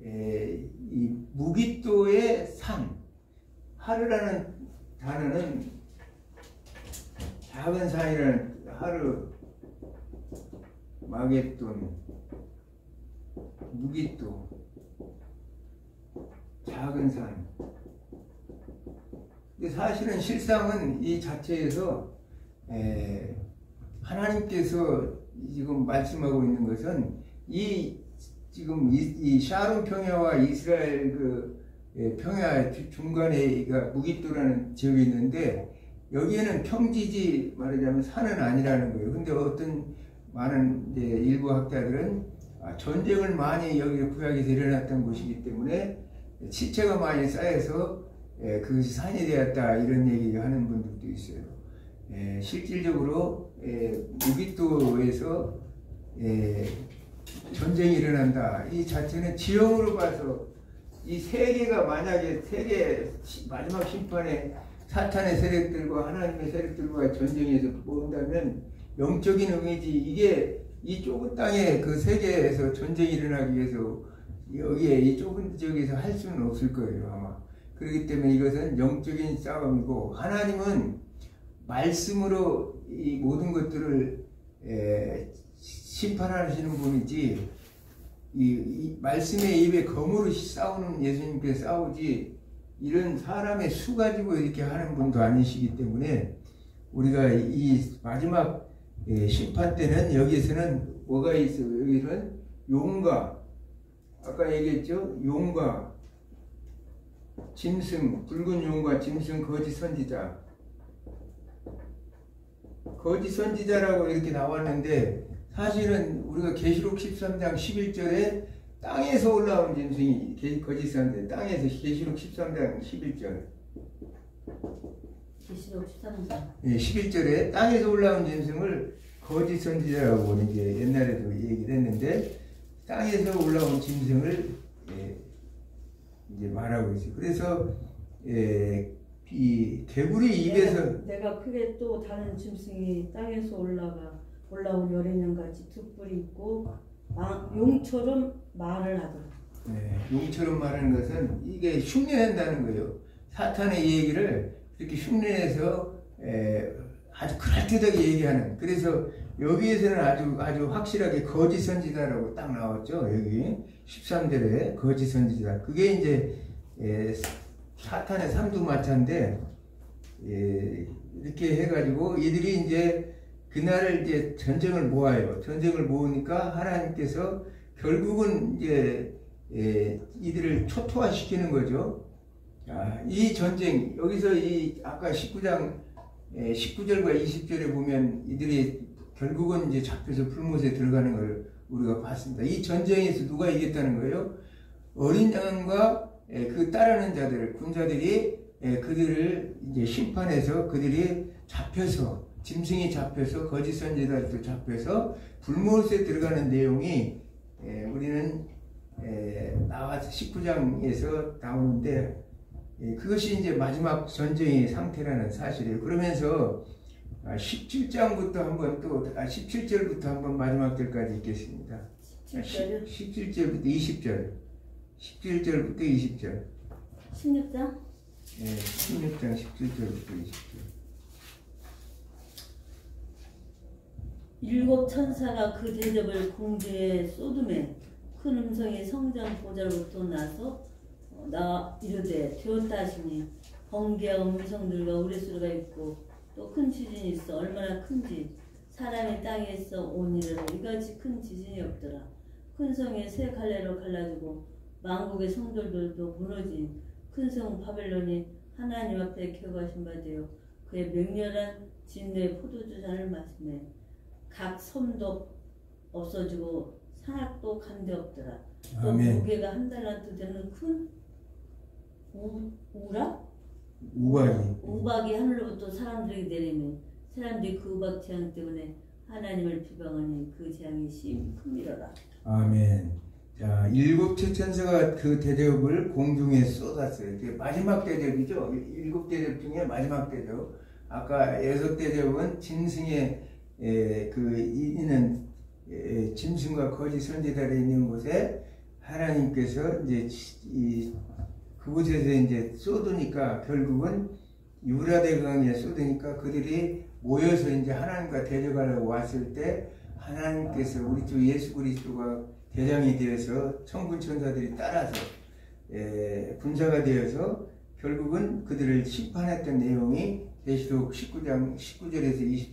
이 무기또의 산, 하루라는 단어는 작은 산이라는 하루, 마겟돈, 무기또, 작은 산. 근데 사실은 실상은 이 자체에서 하나님께서 지금 말씀하고 있는 것은 지금 이 샤론 평야와 이스라엘 평야 중간에 무기또라는 지역이 있는데, 여기에는 평지지 말하자면 산은 아니라는 거예요. 근데 어떤 많은 일부 학자들은 전쟁을 많이 여기 구약에서 일어났던 곳이기 때문에 시체가 많이 쌓여서 그것이 산이 되었다, 이런 얘기 하는 분들도 있어요. 실질적으로 무기또에서 전쟁이 일어난다, 이 자체는 지형으로 봐서 이 세계가 만약에 마지막 심판에 사탄의 세력들과 하나님의 세력들과 전쟁에서 모은다면 영적인 의미지, 이게 이 좁은 땅에 그 세계에서 전쟁이 일어나기 위해서 여기에 이 좁은 지역에서 할 수는 없을 거예요, 아마. 그렇기 때문에 이것은 영적인 싸움이고, 하나님은 말씀으로 이 모든 것들을 심판하시는 분이지, 이 말씀의 입에 검으로 싸우는 예수님께서 싸우지, 이런 사람의 수 가지고 이렇게 하는 분도 아니시기 때문에, 우리가 이 마지막 심판 때는 여기에서는 뭐가 있어요? 여기는 용과, 아까 얘기했죠? 용과 짐승, 붉은 용과 짐승, 거짓 선지자. 거짓 선지자라고 이렇게 나왔는데, 사실은 우리가 계시록 13장 11절에 땅에서 올라온 짐승이 거짓 선지자, 땅에서 계시록 13장 11절.
계시록 13장.
예, 11절에 땅에서 올라온 짐승을 거짓 선지자라고 이제 옛날에도 얘기를 했는데 땅에서 올라온 짐승을 이제 말하고 있어요. 그래서 이 개구리 입에서
내가 크게 또 다른 짐승이 땅에서 올라온 여린양같이 두 뿔이 있고 용처럼 말을 하더라.
네, 용처럼 말하는 것은 이게 흉내낸다는 거예요. 사탄의 얘기를 이렇게 흉내내서 아주 그럴듯하게 얘기하는. 그래서 여기에서는 아주 확실하게 거짓 선지자라고 딱 나왔죠. 여기 13절에 거짓 선지자. 그게 이제 사탄의 삼두마차인데 이렇게 해가지고 이들이 이제 그날을 이제 전쟁을 모아요. 전쟁을 모으니까 하나님께서 결국은 이제 이들을 초토화시키는 거죠. 이 전쟁, 여기서 이 아까 19장 19절과 20절에 보면 이들이 결국은 이제 잡혀서 불못에 들어가는 걸 우리가 봤습니다. 이 전쟁에서 누가 이겼다는 거예요? 어린 양과 그 따르는 자들, 군자들이 그들을 이제 심판해서 그들이 잡혀서, 짐승이 잡혀서, 거짓 선지자들도 잡혀서 불못에 들어가는 내용이 우리는 나와서 19장에서 나오는데 그것이 이제 마지막 전쟁의 상태라는 사실이에요. 그러면서 17장부터 한번 또 17절부터 한번 마지막 절까지 읽겠습니다. 17절부터 20절. 17절부터 20절.
16장?
네, 16장 17절부터 20절.
일곱 천사가 그 대접을 공중에 쏟음에 큰 음성이 성전 보좌로부터 나서 나 이르되 되었다 하시니 번개와 음성들과 우레소리가 있고 또 큰 지진이 있어. 얼마나 큰지 사람이 땅에서 온 이래로 이같이 큰 지진이 없더라. 큰 성이 세 갈래로 갈라지고 만국의 성들도 무너진 큰 성 바벨론이 하나님 앞에 기억하신 바 되어 그의 맹렬한 진노의 포도주 잔을 마시매 각 섬도 없어지고 산악도 간데 없더라. 또 무게가 한 달란트 되는 큰 우박이 하늘로부터 사람들에게 내리며 사람들이 그 우박 재앙 때문에 하나님을 비방하니 그 재앙이 심히 큽니더라.
아멘. 자, 일곱 천사가 그 대접을 공중에 쏟았어요. 그게 마지막 대접이죠. 일곱 대접 중에 마지막 대접. 아까 여섯 대접은 짐승의 있는 짐승과 거짓 선지자들이 있는 곳에 하나님께서 이제 그곳에서 이제 쏟으니까 결국은 유라대 강에 쏟으니까 그들이 모여서 이제 하나님과 대적하려고 왔을 때 하나님께서 우리 주 예수 그리스도가 대장이 되어서 천군 천사들이 따라서 군사가 되어서 결국은 그들을 심판했던 내용이 계시록 19장 19절에서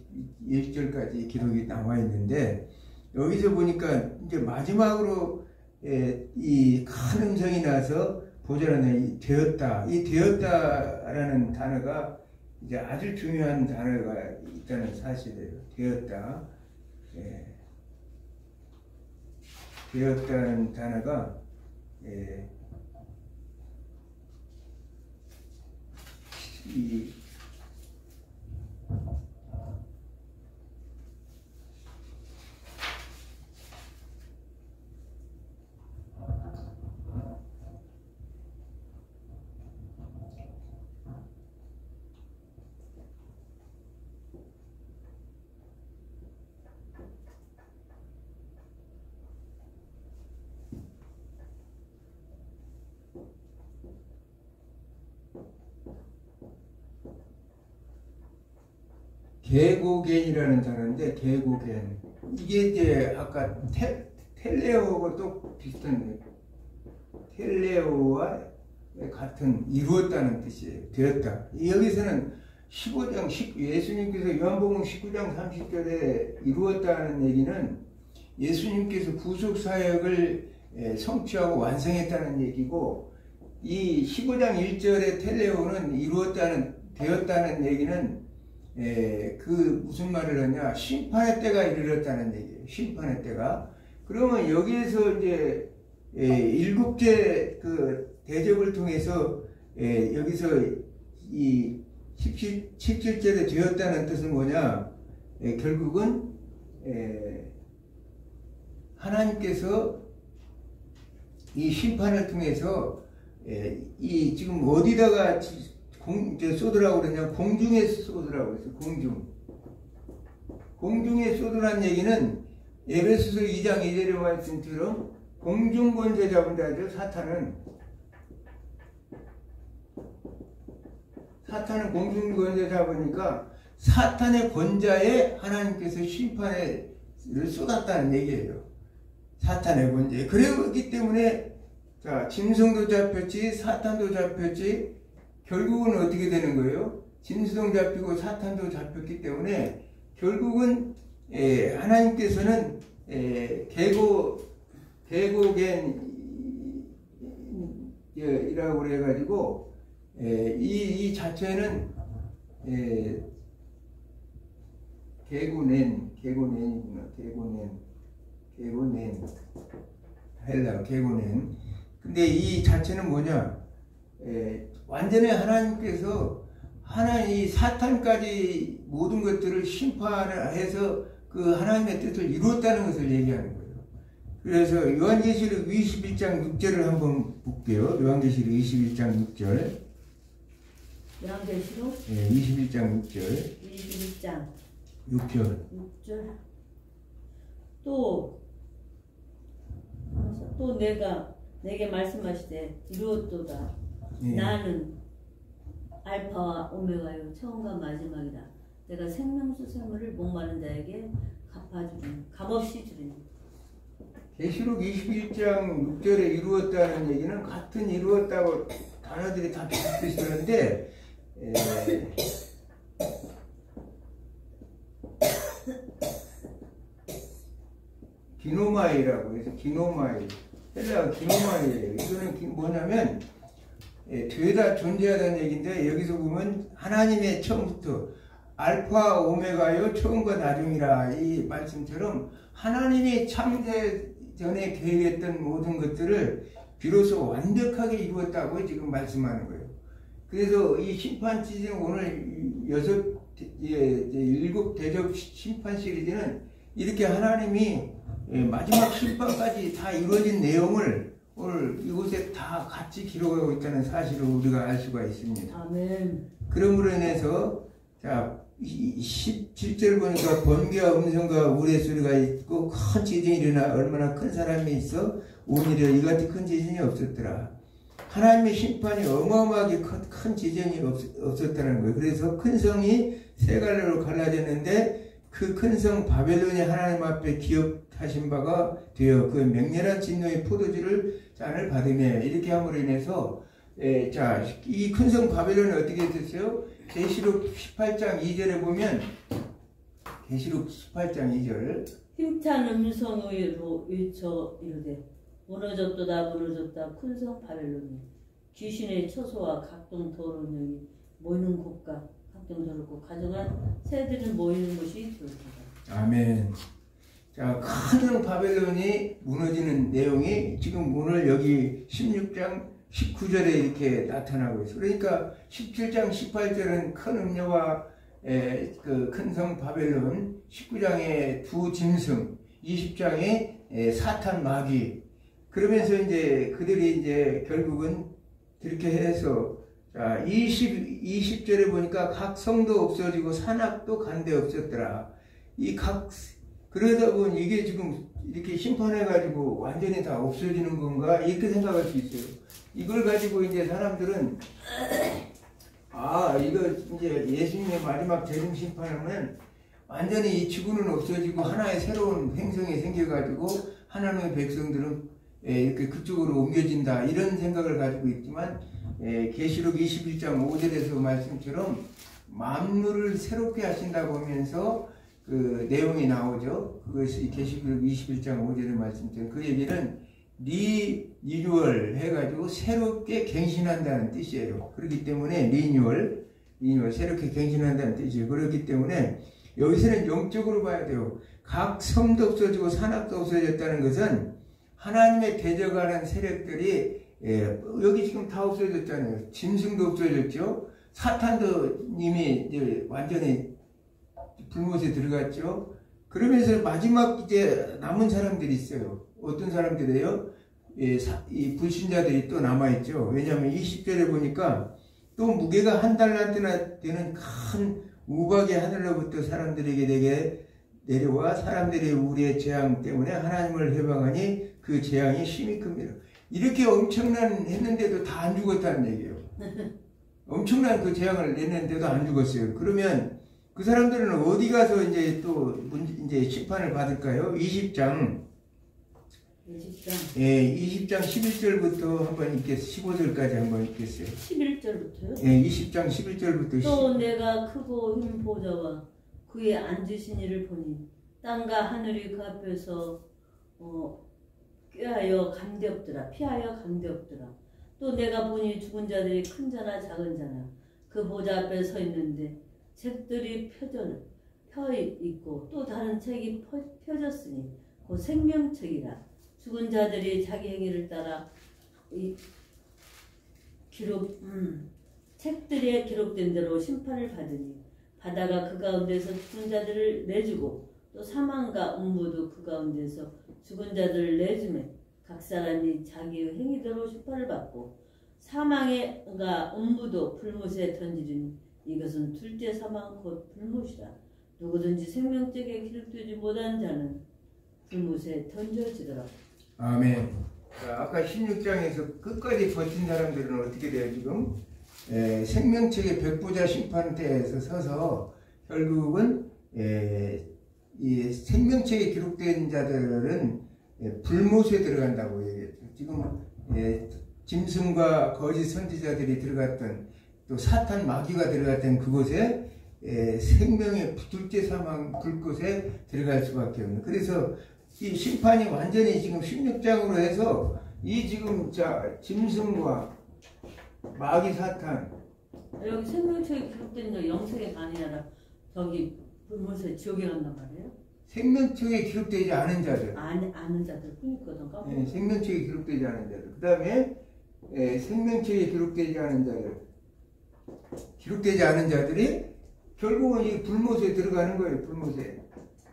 21절까지 기록이 나와 있는데 여기서 보니까 이제 마지막으로 이 큰 음성이 나서 보좌라는 되었다. 이 되었다라는 단어가 이제 아주 중요한 단어가 있다는 사실이에요. 되었다. 되었다는 단어가 이 개고겐이라는 단어인데 개고겐 이게 이제 아까 텔레오하고 또 비슷한 텔레오와 같은 이루었다는 뜻이에요. 되었다. 여기서는 15장 예수님께서 요한복음 19장 30절에 이루었다는 얘기는 예수님께서 구속 사역을 성취하고 완성했다는 얘기고 이 15장 1절의 텔레오는 되었다는 얘기는 그 무슨 말을 하냐, 심판의 때가 이르렀다는 얘기예요. 심판의 때가. 그러면 여기에서 이제 7째 그 대접을 통해서 여기서 이 17절에 되었다는 뜻은 뭐냐? 결국은 하나님께서 이 심판을 통해서 이 지금 어디다가 쏟으라고 그러냐? 공중에 쏟으라고 그랬어요. 공중에 쏟으라는 얘기는 에베소서 2장 2절의 말씀처럼 공중 권세 잡은 자죠. 사탄은 공중 권세 잡으니까 사탄의 권자에 하나님께서 심판을 쏟았다는 얘기예요. 사탄의 권자에. 그렇기 때문에 자, 짐승도 잡혔지 사탄도 잡혔지 결국은 어떻게 되는 거예요? 짐승도 잡히고 사탄도 잡혔기 때문에 결국은 하나님께서는 계곡엔이라고 그래가지고 이 자체는 계고낸이구나. 계고낸 헬라 계고낸. 근데 이 자체는 뭐냐? 완전히 하나님께서 이 사탄까지 모든 것들을 심판을 해서 그 하나님의 뜻을 이루었다는 것을 얘기하는 거예요. 그래서 요한계시록 21장 6절을 한번 볼게요. 요한계시록 21장 6절.
요한계시록
21장 6절.
21장
6절.
또 내게 말씀하시되 이루었도다. 나는 알파와 오메가요 처음과 마지막이다. 내가 생명수 샘물을 목마른 자에게 갚아주리니 값없이 주리니.
계시록 21장 6절에 이루었다는 얘기는 같은 이루었다고 단어들이 다 비슷비슷한데 기노마이라고 해서 기노마이 헬라어 기노마이예요. 이거는 뭐냐면 되다 존재하다는 얘기인데 여기서 보면 하나님의 처음부터 알파 오메가요 처음과 나중이라 이 말씀처럼 하나님이 창세 전에 계획했던 모든 것들을 비로소 완벽하게 이루었다고 지금 말씀하는 거예요. 그래서 이 심판 시즌 오늘 7 대접 심판 시리즈는 이렇게 하나님이 마지막 심판까지 다 이루어진 내용을 오늘 이곳에 다 같이 기록하고 있다는 사실을 우리가 알 수가 있습니다.
아멘.
그러므로 인해서 자 17절 보니까 번개와 음성과 우레소리가 있고 큰 지진이 일어나 얼마나 큰 사람이 있어 오늘에 이같이 큰 지진이 없었더라. 하나님의 심판이 어마어마하게 큰 지진이 없었다는 거예요. 그래서 큰 성이 세 갈래로 갈라졌는데 그 큰 성 바벨론이 하나님 앞에 기업하신 바가 되어 그 맹렬한 진노의 포도주를 잔을 받으며 이렇게 함으로 인해서 자, 이 큰 성 바벨론이 어떻게 됐어요? 계시록 18장 2절에 보면 계시록 18장 2절
힘찬 음성으로 외쳐 이르되 무너졌도다 무너졌다 큰 성 바벨론이 귀신의 처소와 각종 더러운 영이 모이는 곳과 각종 더럽고 가져간 새들은 모이는 곳이 되었다.
아멘. 자, 큰 바벨론이 무너지는 내용이 지금 오늘 여기 16장 19절에 이렇게 나타나고 있어요. 그러니까 17장 18절은 큰 음녀와 그 큰 성 바벨론, 19장에 두 짐승, 20장에 사탄 마귀. 그러면서 이제 그들이 이제 결국은 그렇게 해서 자, 20절에 보니까 각 성도 없어지고 산악도 간데 없었더라. 그러다 보니 이게 지금 이렇게 심판해가지고 완전히 다 없어지는 건가? 이렇게 생각할 수 있어요. 이걸 가지고 이제 사람들은, 이거 이제 예수님의 마지막 재림 심판하면 완전히 이 지구는 없어지고 하나의 새로운 행성이 생겨가지고 하나님의 백성들은 이렇게 그쪽으로 옮겨진다. 이런 생각을 가지고 있지만, 계시록 21장 5절에서 말씀처럼 만물을 새롭게 하신다고 하면서 그 내용이 나오죠. 그것이 계시록 21장 5절의 말씀처럼 그 얘기는 리뉴얼 해가지고 새롭게 갱신한다는 뜻이에요. 그렇기 때문에 리뉴얼 이 새롭게 갱신한다는 뜻이에요. 그렇기 때문에 여기서는 영적으로 봐야 돼요. 각 섬도 없어지고 산악도 없어졌다는 것은 하나님의 대적하는 세력들이 여기 지금 다 없어졌잖아요. 짐승도 없어졌죠. 사탄도 이미 이제 완전히 불못에 들어갔죠. 그러면서 마지막 이제 남은 사람들이 있어요. 어떤 사람들이에요? 이 불신자들이 또 남아있죠. 왜냐하면 20절에 보니까 또 무게가 한 달란트나 되는 큰 우박의 하늘로부터 사람들에게 내게 내려와 사람들이 우리의 재앙 때문에 하나님을 해방하니 그 재앙이 심히 큽니다. 이렇게 엄청난 했는데도 다 안 죽었다는 얘기예요. 엄청난 그 재앙을 냈는데도 안 죽었어요. 그러면 그 사람들은 어디 가서 이제 또 이제 심판을 받을까요? 20장 11절부터 한번 읽겠어요. 15절까지 한번 읽겠어요.
11절부터요?
20장 11절부터.
또 내가 크고 흰 보좌와 그에 앉으신 이를 보니 땅과 하늘이 그 앞에서 피하여 감되었더라. 또 내가 보니 죽은 자들이 큰 자나 작은 자나 그 보좌 앞에 서 있는데 책들이 펴 있고 또 다른 책이 펴졌으니 곧 생명책이라. 죽은 자들이 자기 행위를 따라 책들에 기록된 대로 심판을 받으니 바다가 그 가운데서 죽은 자들을 내주고 또 사망과 음부도 그 가운데서 죽은 자들을 내주매 각 사람이 자기의 행위대로 심판을 받고 사망과 음부도 불못에 던지리니 이것은 둘째 사망 곧 불못이라. 누구든지 생명책에 기록되지 못한 자는 불못에 던져지더라.
아멘. 자, 아까 16장에서 끝까지 버틴 사람들은 어떻게 돼요 지금? 생명책의 백부자 심판대에서 서서 결국은 이 생명책에 기록된 자들은 불못에 들어간다고 얘기했죠. 지금 짐승과 거짓 선지자들이 들어갔던 또 사탄 마귀가 들어갔던 그곳에 생명의 둘째 사망 불꽃에 들어갈 수밖에 없는. 그래서 이 심판이 완전히 지금 16장으로 해서 이 지금 짐승과 마귀 사탄
여기 생명책에 기록된 자 영생의 아니라 저기 불못에 지옥에 간단 말이에요?
생명책에 기록되지 않은 자들.
아는 자들 뿐이거든.
생명책에 기록되지 않은 자들. 그 다음에 생명책에 기록되지 않은 자들이 결국은 이 불못에 들어가는 거예요. 불못에.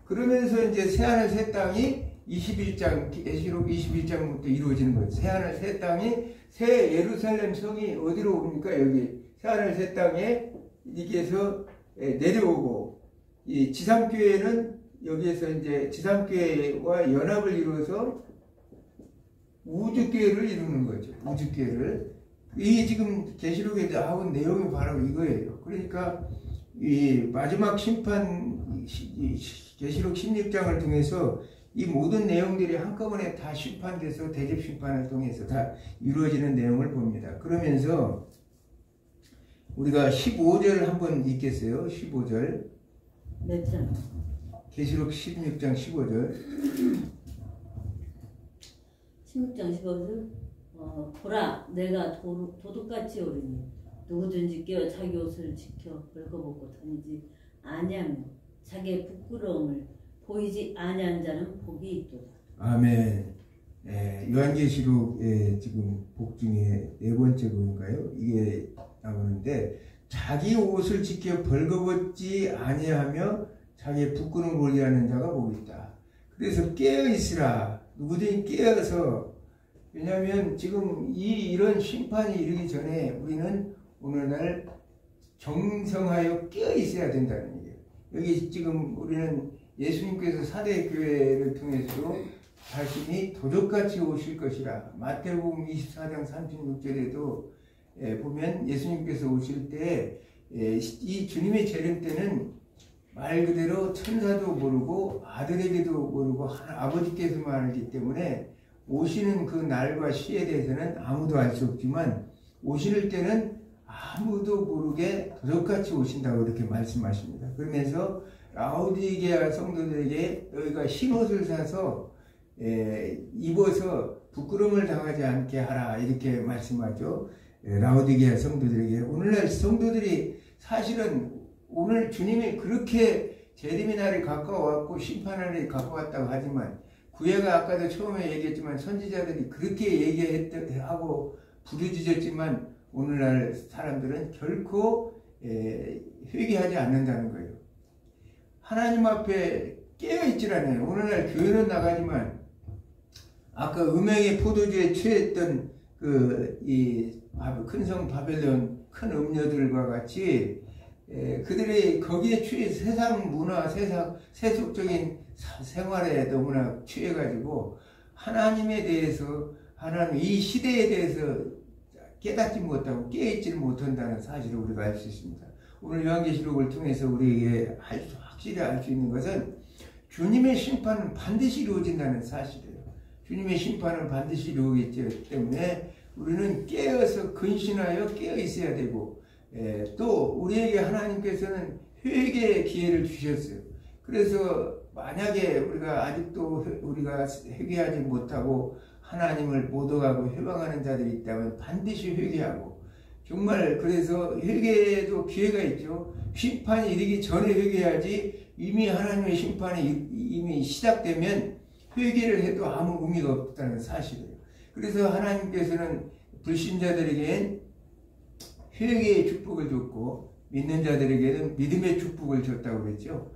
그러면서 이제 새하늘 새 땅이 21장 계시록 21장부터 이루어지는 거예요. 새하늘 새 땅이 새 예루살렘 성이 어디로 옵니까? 여기 새하늘 새 땅에 여기에서 내려오고 이 지상교회는 여기에서 이제 지상교회와 연합을 이루어서 우주교회를 이루는 거죠. 우주교회를. 이 지금 계시록에 나온 내용이 바로 이거예요. 그러니까 이 마지막 심판 계시록 16장을 통해서 이 모든 내용들이 한꺼번에 다 심판돼서 대접 심판을 통해서 다 이루어지는 내용을 봅니다. 그러면서 우리가 15절 한번 읽겠어요. 15절.
몇 장?
계시록 16장 15절.
16장 15절. 보라, 내가 도둑같이 오리니 누구든지 깨어 자기 옷을 지켜 벌거벗고 다니지 아니하며 자기의 부끄러움을 보이지 아니한 자는 복이 있도다. 아멘.
요한계시록 지금 복 중에 네 번째 복인가요? 이게 나오는데 자기 옷을 지켜 벌거벗지 아니하며 자기의 부끄러움을 보이지 않는 자가 복이 있다. 그래서 깨어 있으라. 누구든지 깨어서. 왜냐하면 지금 이런 심판이 이르기 전에 우리는 오늘날 정성하여 깨어 있어야 된다는 얘기예요. 여기 지금 우리는 예수님께서 사대교회를 통해서 자신이 도적같이 오실 것이라. 마태복음 24장 36절에도 보면 예수님께서 오실 때 이 주님의 재림 때는 말 그대로 천사도 모르고 아들에게도 모르고 아버지께서만 알기 때문에 오시는 그 날과 시에 대해서는 아무도 알 수 없지만 오실 때는 아무도 모르게 도적같이 오신다고 이렇게 말씀하십니다. 그러면서 라오디게아 성도들에게 너희가 흰옷을 사서 입어서 부끄러움을 당하지 않게 하라 이렇게 말씀하죠. 라오디게아 성도들에게. 오늘날 성도들이 사실은 오늘 주님이 그렇게 재림의 날이 가까워왔고 심판날이 가까웠다고 하지만 구약가 아까도 처음에 얘기했지만 선지자들이 그렇게 얘기하고 부르짖었지만 오늘날 사람들은 결코 회개하지 않는다는 거예요. 하나님 앞에 깨어있질 않아요. 오늘날 교회는 나가지만 아까 음행의 포도주에 취했던 큰성 바벨론 큰 음녀들과 같이 그들이 거기에 취해 세상 문화, 세속적인 생활에 너무나 취해가지고 하나님에 대해서 이 시대에 대해서 깨닫지 못하고 깨어있지 못한다는 사실을 우리가 알 수 있습니다. 오늘 요한계시록을 통해서 우리에게 확실히 알 수 있는 것은 주님의 심판은 반드시 이루어진다는 사실이에요. 주님의 심판은 반드시 이루어지기 때문에 우리는 깨어서 근신하여 깨어 있어야 되고 또 우리에게 하나님께서는 회개의 기회를 주셨어요. 그래서 만약에 우리가 아직도 우리가 회개하지 못하고 하나님을 모독하고 회방하는 자들이 있다면 반드시 회개하고 정말 그래서 회개에도 기회가 있죠. 심판이 이르기 전에 회개해야지 이미 하나님의 심판이 이미 시작되면 회개를 해도 아무 의미가 없다는 사실이에요. 그래서 하나님께서는 불신자들에게는 회개의 축복을 줬고 믿는 자들에게는 믿음의 축복을 줬다고 그랬죠.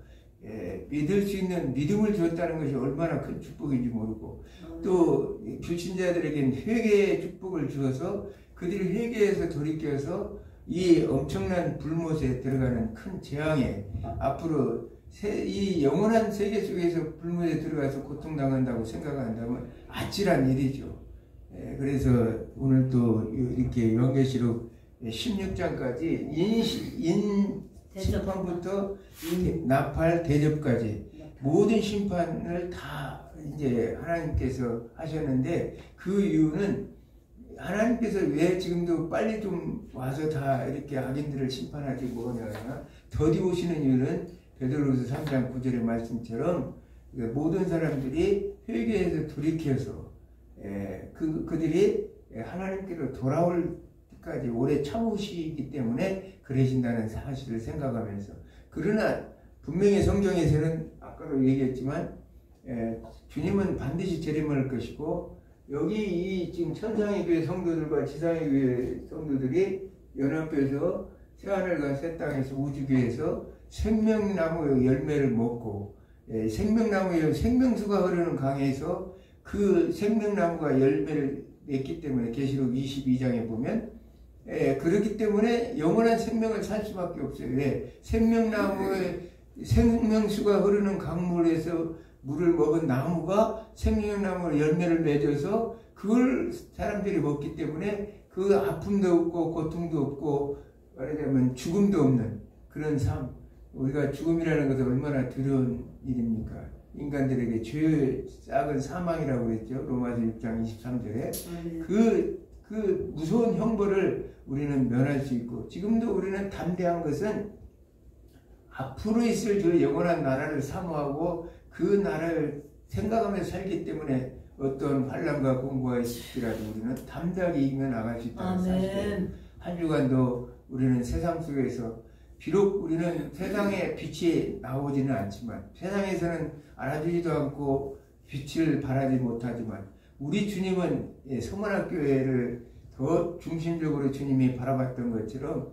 믿을 수 있는 믿음을 줬다는 것이 얼마나 큰 축복인지 모르고 또 불신자들에게는 회개의 축복을 주어서 그들이 회개해서 돌이켜서 이 엄청난 불못에 들어가는 큰 재앙에 앞으로 이 영원한 세계 속에서 불못에 들어가서 고통당한다고 생각한다면 아찔한 일이죠. 그래서 오늘 또 이렇게 요한계시록 16장까지 심판부터 나팔 대접까지 모든 심판을 다 이제 하나님께서 하셨는데 그 이유는 하나님께서 왜 지금도 빨리 좀 와서 다 이렇게 악인들을 심판하지 뭐냐 더디 오시는 이유는 베드로후서 3장 9절의 말씀처럼 모든 사람들이 회개해서 돌이켜서 그들이 하나님께로 돌아올 때까지 오래 참으시기 때문에 그러신다는 사실을 생각하면서 그러나 분명히 성경에서는 아까도 얘기했지만 주님은 반드시 재림할 것이고 여기 이 지금 천상의 교회 성도들과 지상의 교회 성도들이 연합해서 새하늘과 새 땅에서 우주교회에서 생명나무의 열매를 먹고 생명나무의 생명수가 흐르는 강에서 그 생명나무가 열매를 맺기 때문에 계시록 22장에 보면 그렇기 때문에 영원한 생명을 살 수밖에 없어요. 왜? 생명나무의 생명수가 흐르는 강물에서 물을 먹은 나무가 생명나무로 열매를 맺어서 그걸 사람들이 먹기 때문에 그 아픔도 없고 고통도 없고 말하자면 죽음도 없는 그런 삶. 우리가 죽음이라는 것은 얼마나 두려운 일입니까? 인간들에게 죄의 싹은 사망이라고 그랬죠. 로마서 6장 23절에 그 무서운 형벌을 우리는 면할 수 있고 지금도 우리는 담대한 것은 앞으로 있을 저 영원한 나라를 사모하고 그 나라를 생각하면서 살기 때문에 어떤 환난과 공부가 있을지라도 우리는 담대하게 이겨 나갈 수 있다는 사실이에요. 한 주간도 우리는 세상 속에서 비록 우리는 세상에 빛이 나오지는 않지만 세상에서는 알아주지도 않고 빛을 발하지 못하지만 우리 주님은 서문학교회를 더 중심적으로 주님이 바라봤던 것처럼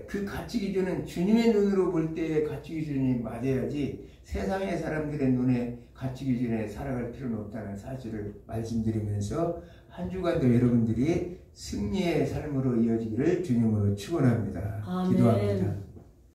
그 가치 기준은 주님의 눈으로 볼 때의 가치 기준이 맞아야지 세상의 사람들의 눈에 가치 기준에 살아갈 필요는 없다는 사실을 말씀드리면서 한 주간도 여러분들이 승리의 삶으로 이어지기를 주님으로 축원합니다. 기도합니다.